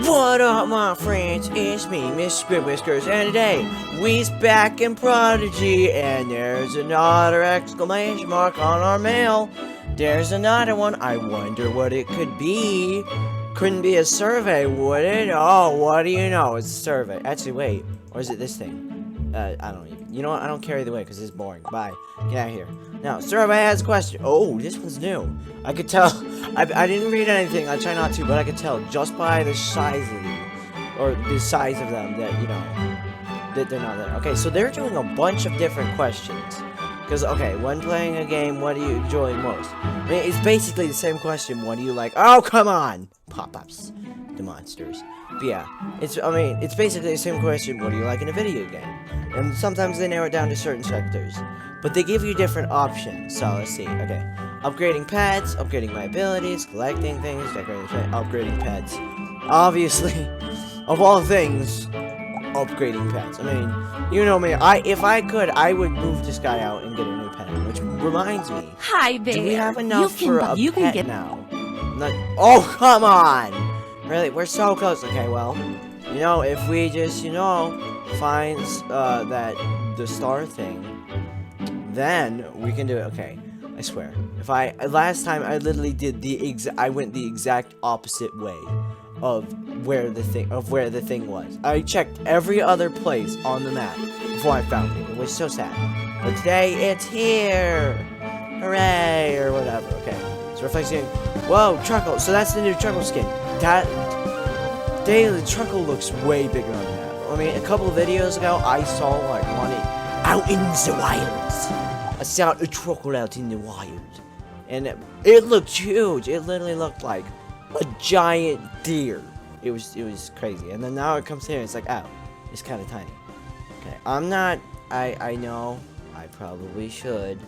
What up, my friends? It's me, Mr. Whiskers, and today we's back in Prodigy, and there's another exclamation mark on our mail. There's another one. I wonder what it could be. Couldn't be a survey, would it? Oh, what do you know? It's a survey. Actually, wait. Or is it this thing? I don't even. You know what? I don't care either way because it's boring. Bye. Get out of here. Now, survey has a question. Oh, this one's new. I could tell. I didn't read anything. I try not to, but I could tell just by the size of them, or the size of them, that, you know, that they're not there. Okay, so they're doing a bunch of different questions. Because, okay, when playing a game, what do you enjoy most? I mean, it's basically the same question. What do you like? Oh, come on! Pop-ups. The monsters. But yeah, it's basically the same question. What do you like in a video game? And sometimes they narrow it down to certain sectors. But they give you different options. So, let's see. Okay. Upgrading pets, upgrading my abilities, collecting things, decorating upgrading pets. Obviously, of all things, upgrading pets. I mean, you know me. If I could, I would move this guy out and get a new pet. Which reminds me. Hi there. Do we have enough for a pet get now? Oh, come on! Really? We're so close. Okay, well, you know, if we just, you know, find that the star thing, then we can do it. Okay, I swear. Last time I literally did I went the exact opposite way of where the thing was. I checked every other place on the map before I found it. It was so sad. But today it's here. Hooray, or whatever. Okay. So reflection. Whoa, Truckle. So that's the new Truckle skin. The Truckle looks way bigger on the map. I mean, a couple of videos ago, I saw like one out in the wilds. I saw a Truckle out in the wild, and it looked huge. It literally looked like a giant deer. It was crazy. And then now it comes here. It's like, oh, it's kind of tiny. Okay, I know. I probably should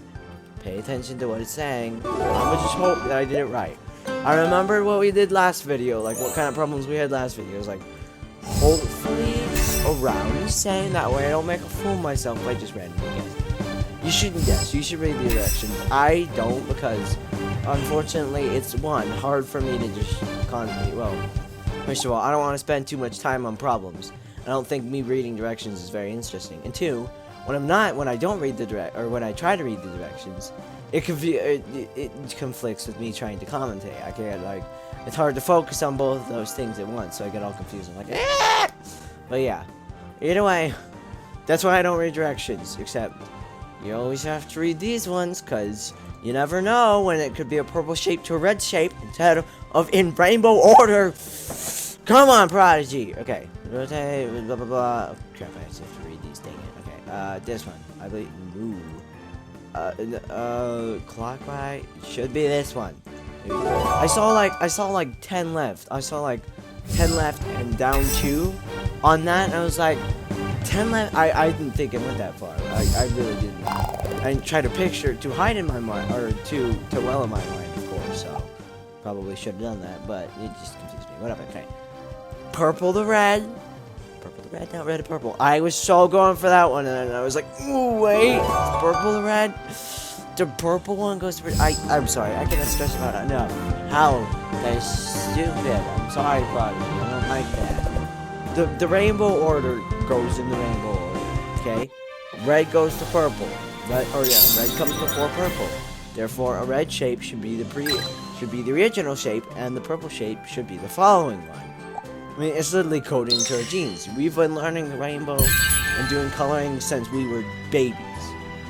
pay attention to what it's saying. I'm gonna just hope that I did it right. I remember what we did last video, like what kind of problems we had last video. It was like, hopefully it's around the same. That way I don't make a fool of myself by just randomly guessing. You shouldn't guess. You should read the directions. I don't, because unfortunately it's hard for me to just constantly. Well, first of all, I don't want to spend too much time on problems. I don't think me reading directions is very interesting. And two, when I don't read when I try to read the directions, it conflicts with me trying to commentate. I can't, like, it's hard to focus on both of those things at once, so I get all confused. I'm like, eh! But yeah, either way, that's why I don't read directions, except you always have to read these ones, because you never know when it could be a purple shape to a red shape instead of in rainbow order. Come on, Prodigy! Okay, rotate, blah, blah, blah. Oh, crap, I have to read these, dang it. Okay, this one, I believe, clockwise, should be this one. I saw like 10 left. I saw like 10 left and down 2 on that, and I was like, 10 left? I didn't think it went that far. I really didn't. I tried to picture to hide in my mind, or to well in my mind, of course, so probably should have done that, but it just confused me. Whatever, okay. Purple to red. Purple to red, not red to purple. I was so going for that one, and then I was like, ooh, wait, it's purple to red. The purple one goes to red. I'm sorry, I cannot stress about it enough. How? That is stupid. I'm sorry, Prodigy. I don't like that. The rainbow order goes in the rainbow order, okay? Red goes to purple. Red comes before purple. Therefore, a red shape should be the original shape, and the purple shape should be the following one. I mean, it's literally coded into our genes. We've been learning the rainbow and doing coloring since we were babies.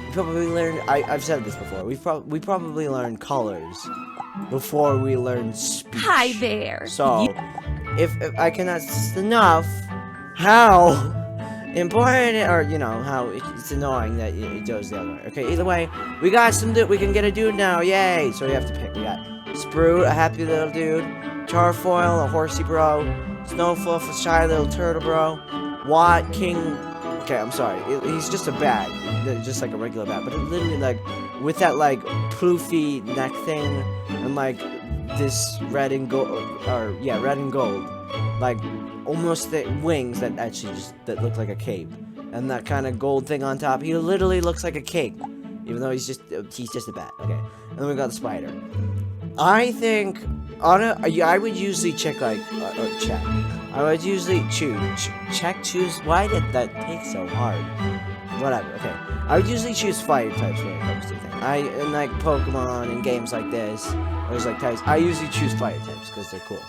We probably learned, I've said this before, we probably learned colors before we learned speech. Hi there. So, if I cannot stress enough how important, or, you know, how it's annoying that it goes the other way. Okay, either way, we got some dude, we can get a dude now, yay! So we have to pick, we got Sprout, a happy little dude, Charfoil, a horsey bro, Snowfluff, a shy little turtle bro, Watt, King, okay, I'm sorry, he's just a bat, just like a regular bat, but it literally, like, with that, like, poofy neck thing, and, like, this red and gold, red and gold, like, almost the wings that look like a cape, and that kind of gold thing on top. He literally looks like a cape, even though he's just a bat. Okay, and then we got the spider. I think I would usually check like check. I would usually choose. Why did that take so hard? Whatever. Okay. I would usually choose fire types when it comes to things. In like Pokemon and games like this, there's like types. I usually choose fire types because they're cool.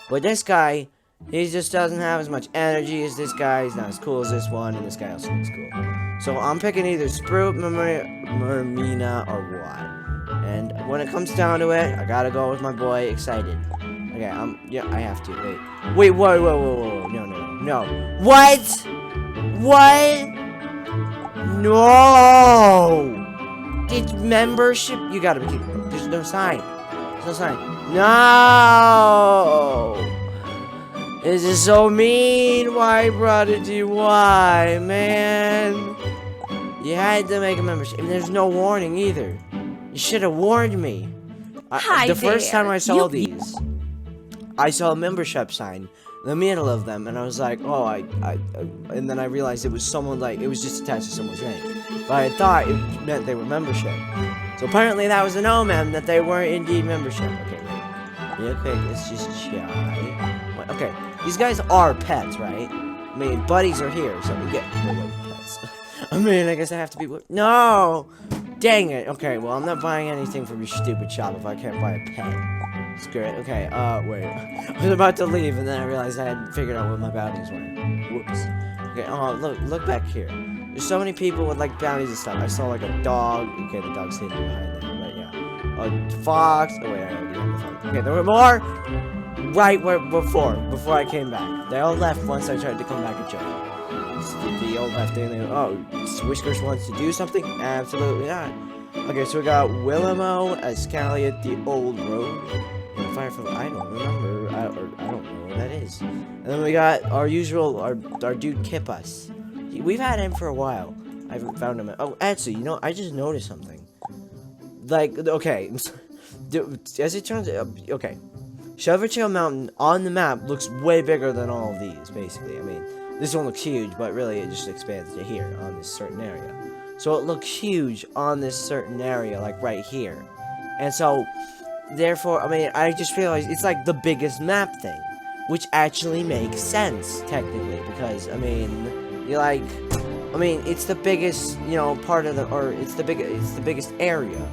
But this guy, he just doesn't have as much energy as this guy. He's not as cool as this one, and this guy also looks cool. So I'm picking either Sprout, Mermina, or what. And when it comes down to it, I gotta go with my boy, Excited. Okay, yeah, I have to. Wait, whoa. No. What? No! It's membership? You gotta be kidding me. There's no sign. No! This is so mean. Why, Prodigy? Why, man? You had to make a membership. And there's no warning either. You should have warned me. The first time I saw these, I saw a membership sign in the middle of them, and I was like, oh, and then I realized it was someone, like, it was just attached to someone's name. But I thought it meant they were membership. So apparently that was an omen that they were indeed membership. Okay, wait. Real quick, let's just try. Okay, these guys are pets, right? I mean, buddies are here, so we get pets. I mean, I guess I have to be. No! Dang it. Okay, well, I'm not buying anything from your stupid shop if I can't buy a pet. Screw it. Okay, wait. I was about to leave, and then I realized I hadn't figured out what my bounties were. Whoops. Okay, look back here. There's so many people with, like, bounties and stuff. I saw, like, a dog. Okay, the dog's hidden behind there, but yeah. A fox. Oh, wait, I already have the phone. Okay, there were more right where before I came back. They all left once I tried to come back and join. The old left thing. Oh, Whiskers wants to do something? Absolutely not. Okay, so we got Willamo, Escaliate, the Old Road, and Firefly. I don't remember. I don't know what that is. And then we got our usual, our dude Kippas. We've had him for a while. I haven't found him. Oh, actually, you know, I just noticed something. Like, okay, as it turns out, okay, Silvertail Mountain on the map looks way bigger than all of these. Basically, I mean. This one looks huge, but really it just expands to here on this certain area. So it looks huge on this certain area, like right here. And so, therefore, I mean, I just realized it's like the biggest map thing. Which actually makes sense, technically. Because, I mean, it's the biggest, you know, part of the, or it's the biggest area.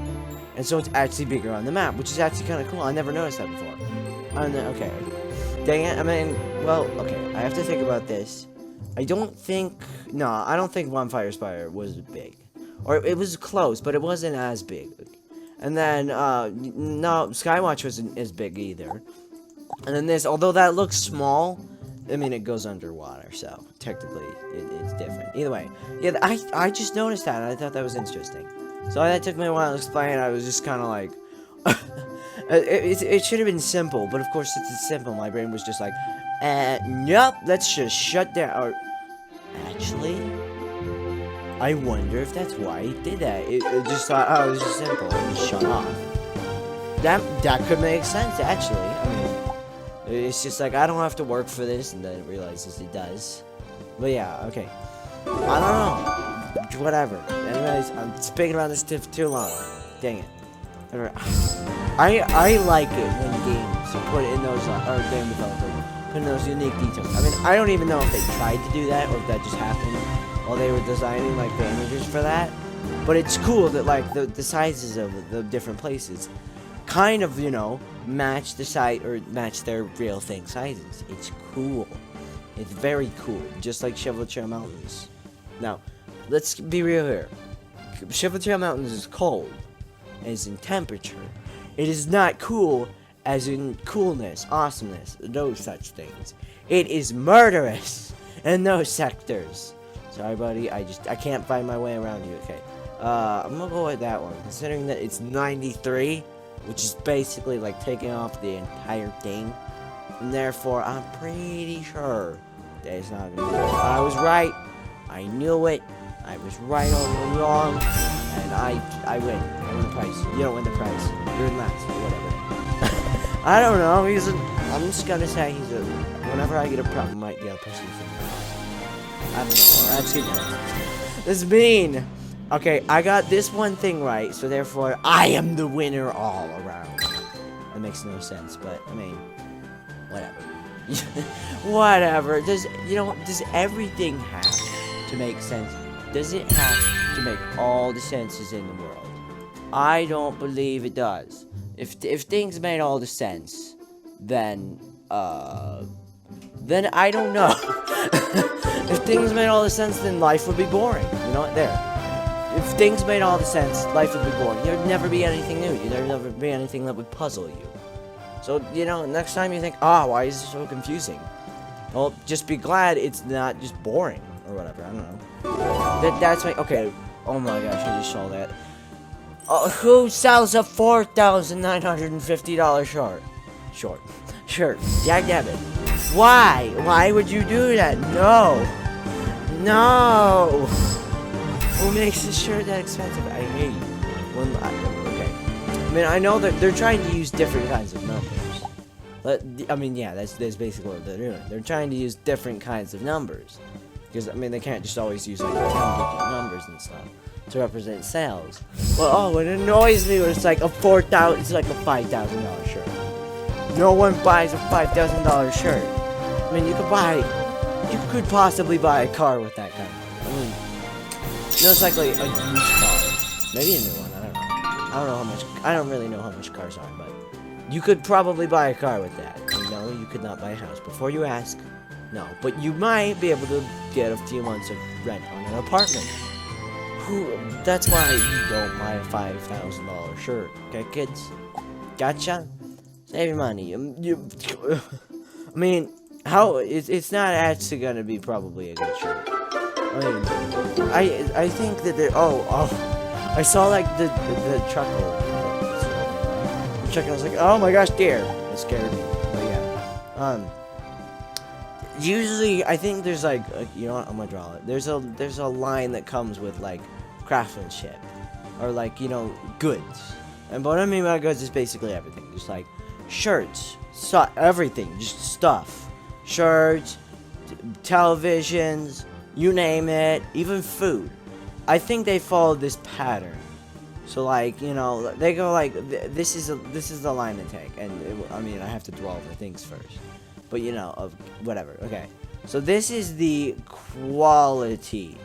And so it's actually bigger on the map, which is actually kind of cool. I never noticed that before. Okay. Dang it, I mean, well, okay, I have to think about this. I don't think Bonfire Spire was big. Or it was close, but it wasn't as big. And then, no, Skywatch wasn't as big either. And then this, although that looks small, I mean, it goes underwater, so technically it's different. Either way, yeah, I just noticed that, and I thought that was interesting. So that took me a while to explain. I was just kind of like, it should have been simple, but of course it's simple. My brain was just like, nope, let's just shut down. Or actually, I wonder if that's why he did that. It just thought, oh, it was just simple, and just shut off. That could make sense, actually. I mean, it's just like, I don't have to work for this, and then it realizes it does. But yeah, okay. I don't know. Whatever. Anyways, I'm speaking about this too long. Dang it. I like it when games put in those, or game developers put in those unique details. I mean, I don't even know if they tried to do that, or if that just happened while they were designing, like, the images for that. But it's cool that, like, the sizes of the different places kind of, you know, match the size, or match their real thing sizes. It's cool. It's very cool. Just like Silvertail Mountains. Now, let's be real here. Silvertail Mountains is cold, as in temperature. It is not cool as in coolness, awesomeness, those such things. It is murderous in those sectors. Sorry, buddy, I can't find my way around you, okay. I'm gonna go with that one, considering that it's 93, which is basically like taking off the entire thing. And therefore, I'm pretty sure that it's not gonna be good. I was right. I knew it. I was right all along. And I win. I win the prize. You don't win the prize. You're in last, or whatever. I don't know. I'm just gonna say whenever I get a problem, I might get a person from I don't know. Actually, no. This is mean. Okay, I got this one thing right, so therefore, I am the winner all around. That makes no sense, but, I mean, whatever. Whatever. Does everything have to make sense? Does it have to make all the senses in the world? I don't believe it does. If things made all the sense, then I don't know. If things made all the sense, then life would be boring. You know what? There. If things made all the sense, life would be boring. There'd never be anything new. There'd never be anything that would puzzle you. So, next time you think, why is this so confusing? Well, just be glad it's not just boring, or whatever, I don't know. That's my, okay, oh my gosh, I just saw that. Who sells a $4,950 shirt? Jack Dabbit. Why? Why would you do that? No! Who makes a shirt that expensive? I hate okay. I mean, I know that they're trying to use different kinds of numbers. I mean, yeah, that's basically what they're doing. They're trying to use different kinds of numbers. Because, I mean, they can't just always use, like, 10-digit numbers and stuff to represent sales. Well, it annoys me when it's like a $5,000 shirt. No one buys a $5,000 shirt. I mean, you could possibly buy a car with that kind of money. I mean, it's like a used car. Maybe a new one, I don't know. I don't really know how much cars are, but you could probably buy a car with that. No, you could not buy a house. Before you ask, no. But you might be able to get a few months of rent on an apartment. That's why you don't buy a $5,000 shirt. Okay, kids? Gotcha? Save your money. I mean, it's not actually gonna be probably a good shirt. I mean, I think that I saw like the chuckle. The chuckle, I was like, oh my gosh, dear. It scared me. But yeah. Usually, I think there's like, you know what, I'm gonna draw it. There's a line that comes with like craftsmanship, or like, goods. And what I mean by goods is basically everything. Just like shirts, everything, just stuff. Shirts, televisions, you name it, even food. I think they followed this pattern. So like, they go like, this is the line they take, and I mean, I have to draw the things first. But of whatever. Okay. So this is the quality.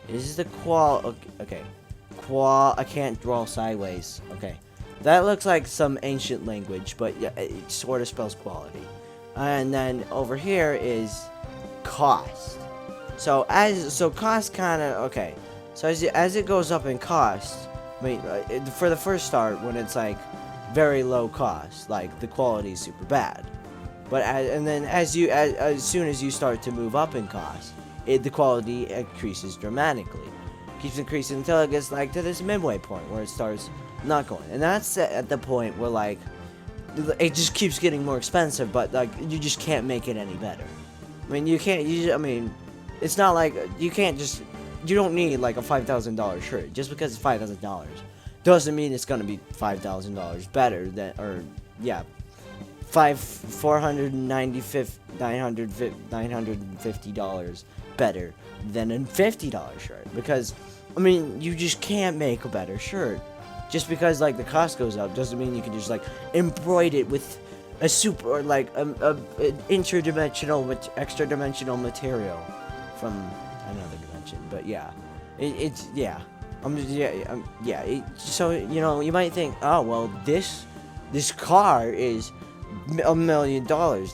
This is the okay. I can't draw sideways. Okay. That looks like some ancient language, but yeah, it sort of spells quality. And then over here is cost. So cost kind of, okay. So as it goes up in cost, I mean, for the first start, when it's like very low cost, like the quality is super bad. But as soon as you start to move up in cost, the quality increases dramatically. Keeps increasing until it gets like to this midway point where it starts not going. And that's at the point where like it just keeps getting more expensive, but like you just can't make it any better. I mean, it's not like you don't need like a $5,000 shirt. Just because it's $5,000 doesn't mean it's gonna be $5,000 better than, or yeah, $950 better than a $50 shirt. Because I mean, you just can't make a better shirt. Just because like the cost goes up doesn't mean you can just like embroider it with a super, or like an extra dimensional material from another dimension. But yeah, so you might think, oh well, this car is $1 million,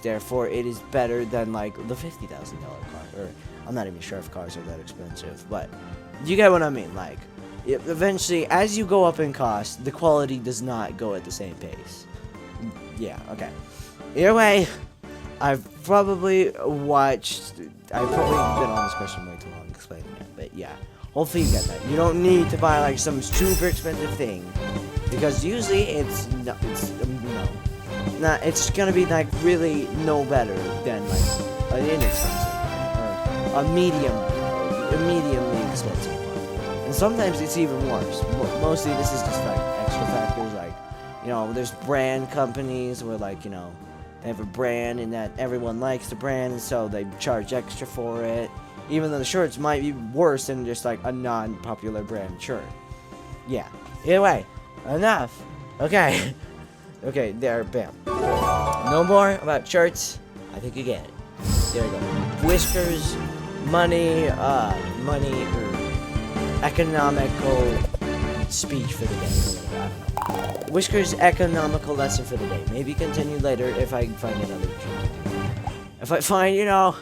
therefore it is better than like the $50,000 car. Or I'm not even sure if cars are that expensive, but you get what I mean. Like, eventually, as you go up in cost, the quality does not go at the same pace. Yeah, okay. Either way, I've probably been on this question way too long explaining it, but yeah. Hopefully you get that. You don't need to buy like some super expensive thing, because usually it's gonna be like really no better than like an inexpensive or a mediumly expensive one. And sometimes it's even worse. Mostly this is just like extra factors, like there's brand companies where like they have a brand and that everyone likes the brand, and so they charge extra for it, even though the shirts might be worse than just like a non-popular brand shirt. Yeah. Either way, enough. Okay. Okay, there, bam. No more about shirts. I think you get it. There you go. Whiskers, money, money, or economical speech for the day. I don't know. Whiskers, economical lesson for the day. Maybe continue later if I can find another tree. If I find, you know,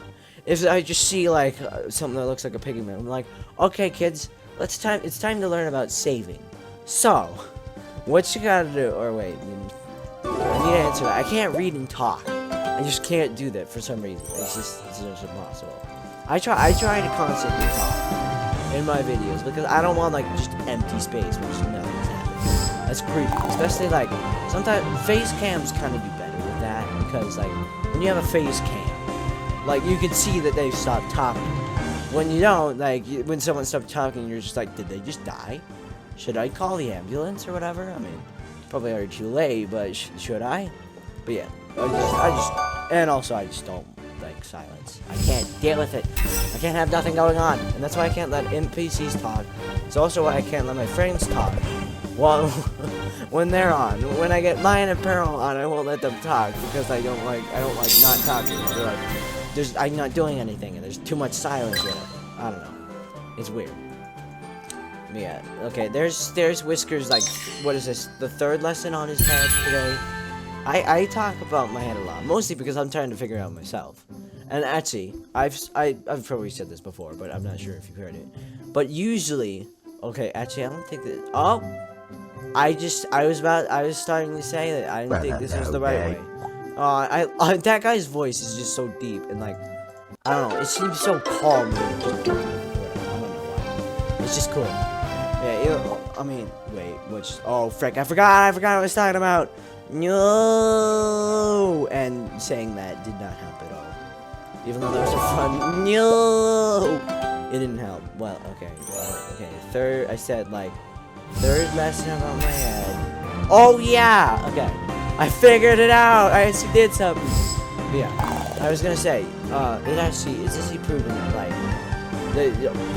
if I just see, like, something that looks like a pigment, I'm like, okay, kids, it's time to learn about saving. So, what you gotta do, or wait, I need to answer that. I can't read and talk. I just can't do that for some reason. It's just impossible. I try to constantly talk in my videos because I don't want, like, just empty space where just nothing's happening. That's creepy. Especially, like, sometimes face cams kind of do better with that because, like, when you have a face cam, like, you can see that they've stopped talking. When you don't, like, when someone stops talking, you're just like, did they just die? Should I call the ambulance or whatever? I mean, probably already too late, but should I? But yeah, and also I just don't like silence. I can't deal with it. I can't have nothing going on, and that's why I can't let NPCs talk. It's also why I can't let my friends talk. Well, when they're on, when I get Lion and Peril on, I won't let them talk because I don't like not talking. They're like, I'm not doing anything, and there's too much silence in it. I don't know. It's weird. Yeah, okay, there's Whiskers, like, what is this, the third lesson on his head today? I talk about my head a lot, mostly because I'm trying to figure it out myself. And actually, I've probably said this before, but I'm not sure if you've heard it. But usually, okay, actually, I don't think that, oh! I was starting to say that I didn't think this was the right way. That guy's voice is just so deep, and, like, I don't know, it seems so calm. I don't know why. It's just cool. Yeah, I mean, wait, oh, frick, I forgot what I was talking about. No! And saying that did not help at all. Even though that was a fun, no! It didn't help. Well, okay, I said, like, third lesson about my head. Oh, yeah! Okay, I figured it out! I actually did something. But yeah, I was gonna say, it's actually proven that, like,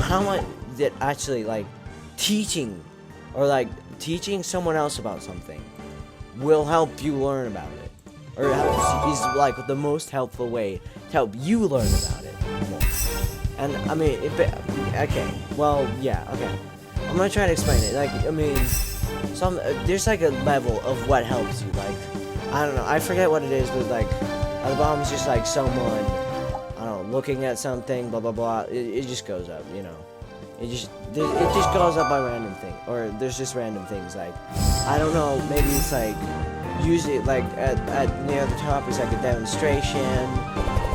how much that actually, like, teaching someone else about something will help you learn about it, or is like the most helpful way to help you learn about it more. And I mean, okay, well, yeah, okay, I'm gonna try to explain it. Like, I mean, there's like a level of what helps you. Like, I don't know, I forget what it is, but like, at the bottom is just like someone, I don't know, looking at something, blah blah blah. It just goes up, you know. It just goes up by random thing, or there's just random things, like, I don't know, maybe it's like, usually, like, at near the top is like a demonstration,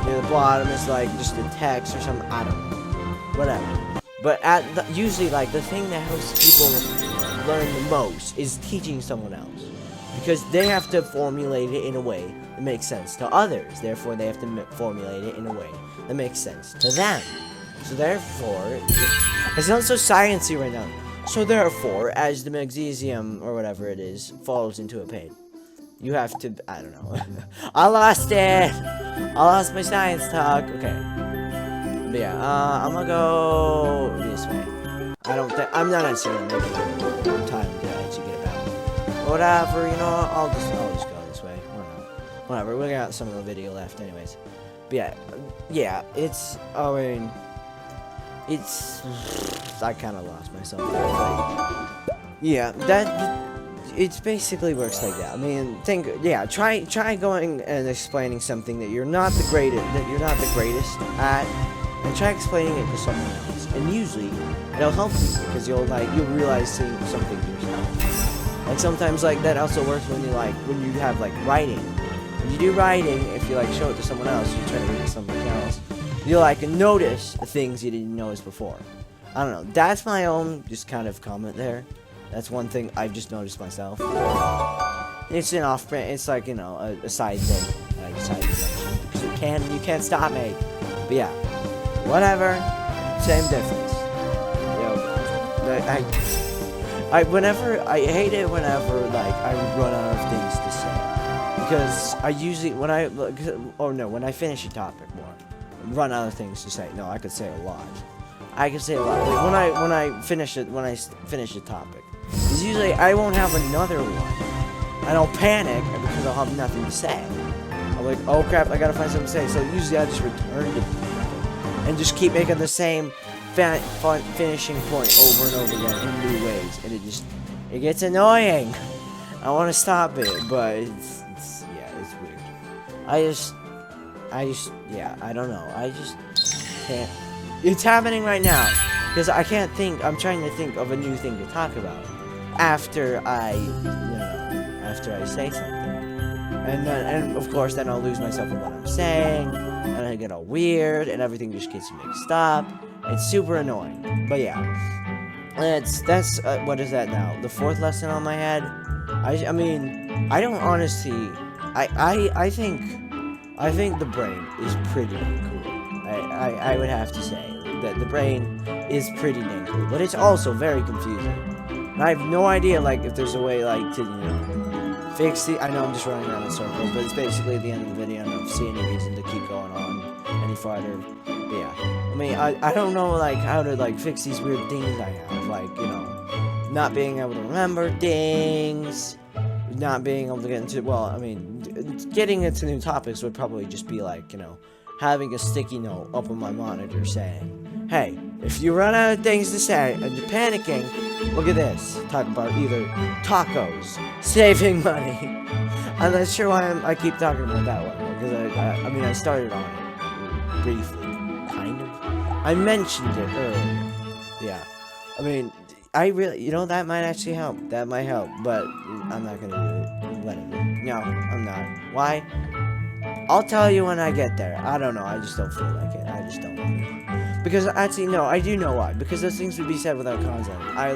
near the bottom is like just a text or something, I don't know, whatever. But usually, like, the thing that helps people learn the most is teaching someone else, because they have to formulate it in a way that makes sense to others, therefore they have to formulate it in a way that makes sense to them. So therefore, it sounds so sciencey right now. So therefore, as the magnesium, or whatever it is, falls into a pit, you have to, I don't know. I lost it! I lost my science talk. Okay. But yeah, I'm gonna go this way. I'm not actually gonna make it time to actually get about. Whatever, you know, I'll just go this way. Whatever, we got some of the video left anyways. But yeah, I kind of lost myself there, but yeah, it basically works like that. I mean, try going and explaining something that you're not the greatest at, and try explaining it to someone else, and usually it'll help you, because you'll realize something yourself. Like, sometimes, like, that also works when you have, like, writing. When you do writing, if you, like, show it to someone else, you try to read it to someone else, you'll, like, notice the things you didn't notice before. I don't know. That's my own just kind of comment there. That's one thing I've just noticed myself. It's an off-brand. It's like, you know, a side thing. Like, side dimension. Because you can't stop me. But yeah. Whatever. Same difference. I hate it whenever, like, I run out of things to say. Because I usually, when I finish a topic more, run out of things to say. No, I could say a lot. Like, when I finish a topic, because usually I won't have another one. I don't panic because I'll have nothing to say. like, oh crap, I gotta find something to say. So usually I just return to people and just keep making the same finishing point over and over again in new ways, and it gets annoying. I want to stop it, but it's weird. Yeah, I don't know. I just can't. It's happening right now because I can't think. I'm trying to think of a new thing to talk about after I say something, and of course then I'll lose myself in what I'm saying, and I get all weird, and everything just gets mixed up. It's super annoying. But yeah, that's what is that now? The 4th lesson on my head. I mean, I don't honestly. I think the brain is pretty dang cool. I would have to say that the brain is pretty dang cool, but it's also very confusing. And I have no idea, like, if there's a way, like, to, fix the. I know I'm just running around in circles, but it's basically the end of the video, and I don't see any reason to keep going on any farther. But yeah, I mean, I don't know, like, how to, like, fix these weird things I have, like, not being able to remember things. Not being able to get into, well, I mean, getting into new topics would probably just be like, having a sticky note up on my monitor saying, hey, if you run out of things to say and you're panicking, look at this. Talk about either tacos, saving money. I'm not sure why I keep talking about that one, because I mean, I started on it briefly, kind of. I mentioned it earlier. Yeah, I mean, I really, that might actually help. That might help, but I'm not gonna do it. Whatever. No, I'm not. Why? I'll tell you when I get there. I don't know. I just don't feel like it. I just don't want to. Because actually, no, I do know why. Because those things would be said without content. I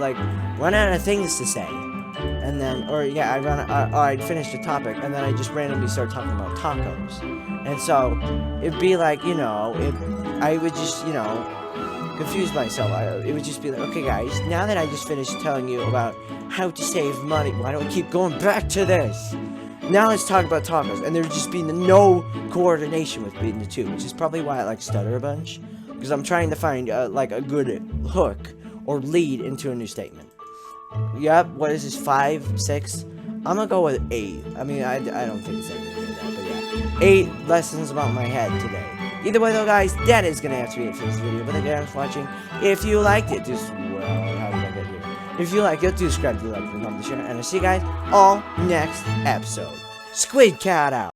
run out of things to say, and then, I'd finish the topic, and then I just randomly start talking about tacos, and so it'd be like, I would just, confuse myself. It would just be like, okay guys, now that I just finished telling you about how to save money, why do I keep going back to this? Now let's talk about tacos, and there'd just be no coordination between the two, which is probably why I stutter a bunch, because I'm trying to find a good hook or lead into a new statement. Yep, what is this, 5, 6? I'm gonna go with 8. I mean, I don't think it's anything like that, but yeah. 8 lessons about my head today. Either way though, guys, that is gonna have to be it for this video, but thank you guys for watching. If you liked it, how did I get here? If you like it, do subscribe, do like, comment, share, and I'll see you guys all next episode. Squid Cat out!